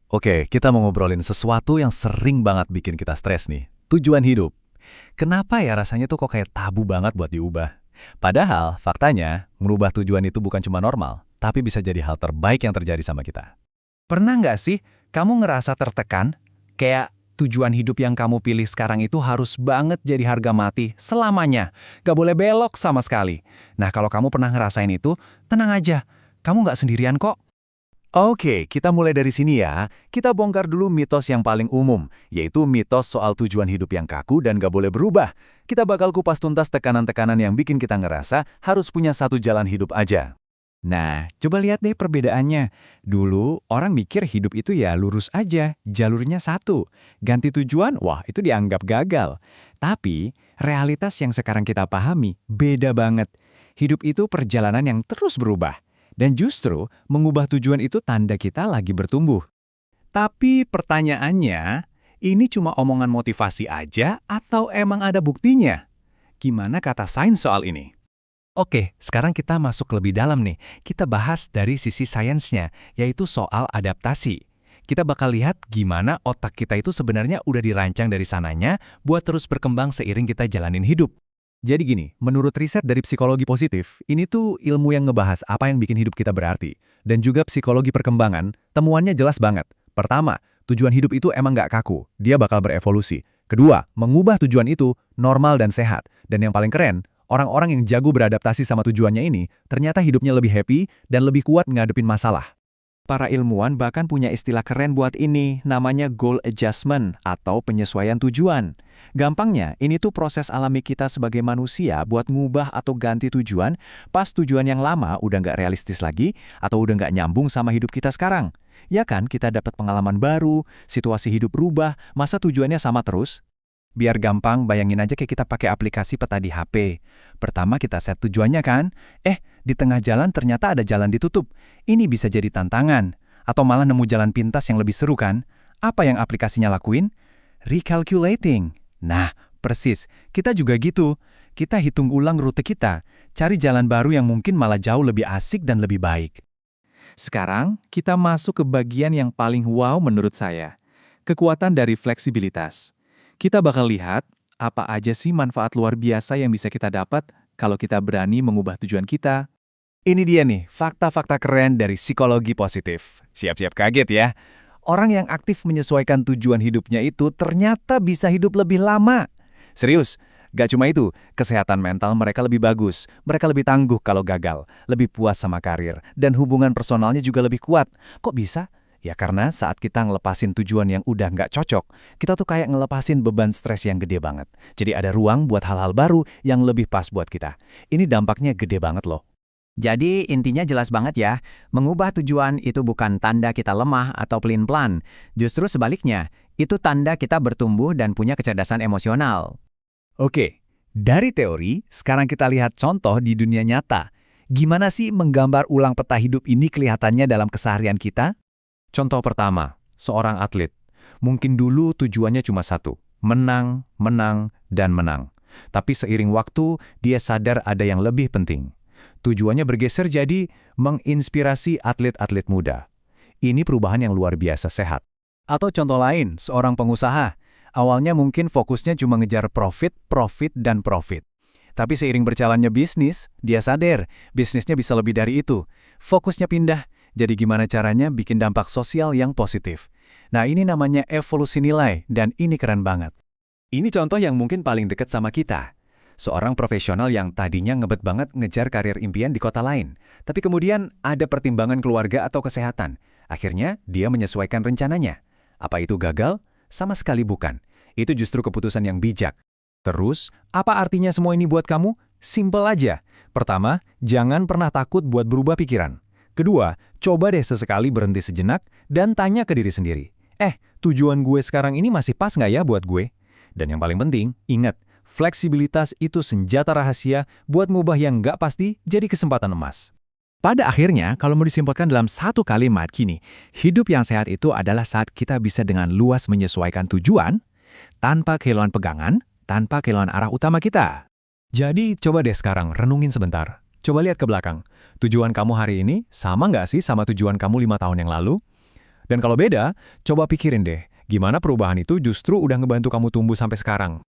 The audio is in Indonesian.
Oke, kita mau ngobrolin sesuatu yang sering banget bikin kita stres nih. Tujuan hidup. Kenapa ya rasanya tuh kok kayak tabu banget buat diubah? Padahal, faktanya, merubah tujuan itu bukan cuma normal, tapi bisa jadi hal terbaik yang terjadi sama kita. Pernah nggak sih kamu ngerasa tertekan? Kayak tujuan hidup yang kamu pilih sekarang itu harus banget jadi harga mati selamanya. Gak boleh belok sama sekali. Nah, kalau kamu pernah ngerasain itu, tenang aja. Kamu nggak sendirian kok. Oke, kita mulai dari sini ya. Kita bongkar dulu mitos yang paling umum, yaitu mitos soal tujuan hidup yang kaku dan gak boleh berubah. Kita bakal kupas tuntas tekanan-tekanan yang bikin kita ngerasa harus punya satu jalan hidup aja. Nah, coba lihat deh perbedaannya. Dulu, orang mikir hidup itu ya lurus aja, jalurnya satu. Ganti tujuan, wah itu dianggap gagal. Tapi, realitas yang sekarang kita pahami beda banget. Hidup itu perjalanan yang terus berubah. Dan justru, mengubah tujuan itu tanda kita lagi bertumbuh. Tapi pertanyaannya, ini cuma omongan motivasi aja atau emang ada buktinya? Gimana kata sains soal ini? Oke, sekarang kita masuk lebih dalam nih. Kita bahas dari sisi sainsnya, yaitu soal adaptasi. Kita bakal lihat gimana otak kita itu sebenarnya udah dirancang dari sananya buat terus berkembang seiring kita jalanin hidup. Jadi gini, menurut riset dari psikologi positif, ini tuh ilmu yang ngebahas apa yang bikin hidup kita berarti. Dan juga psikologi perkembangan, temuannya jelas banget. Pertama, tujuan hidup itu emang nggak kaku, dia bakal berevolusi. Kedua, mengubah tujuan itu normal dan sehat. Dan yang paling keren, orang-orang yang jago beradaptasi sama tujuannya ini, ternyata hidupnya lebih happy dan lebih kuat ngadepin masalah. Para ilmuwan bahkan punya istilah keren buat ini, namanya goal adjustment atau penyesuaian tujuan. Gampangnya, ini tuh proses alami kita sebagai manusia buat ngubah atau ganti tujuan pas tujuan yang lama udah nggak realistis lagi atau udah nggak nyambung sama hidup kita sekarang. Ya kan, kita dapat pengalaman baru, situasi hidup berubah, masa tujuannya sama terus? Biar gampang, bayangin aja kayak kita pakai aplikasi peta di HP. Pertama kita set tujuannya kan, di tengah jalan ternyata ada jalan ditutup. Ini bisa jadi tantangan. Atau malah nemu jalan pintas yang lebih seru kan? Apa yang aplikasinya lakuin? Recalculating. Nah, persis. Kita juga gitu. Kita hitung ulang rute kita, cari jalan baru yang mungkin malah jauh lebih asik dan lebih baik. Sekarang, kita masuk ke bagian yang paling wow menurut saya. Kekuatan dari fleksibilitas. Kita bakal lihat apa aja sih manfaat luar biasa yang bisa kita dapat kalau kita berani mengubah tujuan kita. Ini dia nih, fakta-fakta keren dari psikologi positif. Siap-siap kaget ya. Orang yang aktif menyesuaikan tujuan hidupnya itu ternyata bisa hidup lebih lama. Serius, gak cuma itu, kesehatan mental mereka lebih bagus, mereka lebih tangguh kalau gagal, lebih puas sama karir, dan hubungan personalnya juga lebih kuat. Kok bisa? Ya karena saat kita ngelepasin tujuan yang udah nggak cocok, kita tuh kayak ngelepasin beban stres yang gede banget. Jadi ada ruang buat hal-hal baru yang lebih pas buat kita. Ini dampaknya gede banget loh. Jadi intinya jelas banget ya, mengubah tujuan itu bukan tanda kita lemah atau pelin-pelan. Justru sebaliknya, itu tanda kita bertumbuh dan punya kecerdasan emosional. Oke, dari teori, sekarang kita lihat contoh di dunia nyata. Gimana sih menggambar ulang peta hidup ini kelihatannya dalam keseharian kita? Contoh pertama, seorang atlet. Mungkin dulu tujuannya cuma satu, menang, menang, dan menang. Tapi seiring waktu, dia sadar ada yang lebih penting. Tujuannya bergeser jadi menginspirasi atlet-atlet muda. Ini perubahan yang luar biasa sehat. Atau contoh lain, seorang pengusaha. Awalnya mungkin fokusnya cuma ngejar profit, profit, dan profit. Tapi seiring berjalannya bisnis, dia sadar bisnisnya bisa lebih dari itu. Fokusnya pindah. Jadi gimana caranya bikin dampak sosial yang positif? Nah ini namanya evolusi nilai, dan ini keren banget. Ini contoh yang mungkin paling dekat sama kita. Seorang profesional yang tadinya ngebet banget ngejar karir impian di kota lain. Tapi kemudian ada pertimbangan keluarga atau kesehatan. Akhirnya dia menyesuaikan rencananya. Apa itu gagal? Sama sekali bukan. Itu justru keputusan yang bijak. Terus, apa artinya semua ini buat kamu? Simple aja. Pertama, jangan pernah takut buat berubah pikiran. Kedua, coba deh sesekali berhenti sejenak dan tanya ke diri sendiri. Tujuan gue sekarang ini masih pas nggak ya buat gue? Dan yang paling penting, ingat, fleksibilitas itu senjata rahasia buat ngubah yang nggak pasti jadi kesempatan emas. Pada akhirnya, kalau mau disimpulkan dalam satu kalimat gini, hidup yang sehat itu adalah saat kita bisa dengan luas menyesuaikan tujuan, tanpa kehilangan pegangan, tanpa kehilangan arah utama kita. Jadi, coba deh sekarang renungin sebentar. Coba lihat ke belakang. Tujuan kamu hari ini sama nggak sih sama tujuan kamu 5 tahun yang lalu? Dan kalau beda, coba pikirin deh, gimana perubahan itu justru udah ngebantu kamu tumbuh sampai sekarang.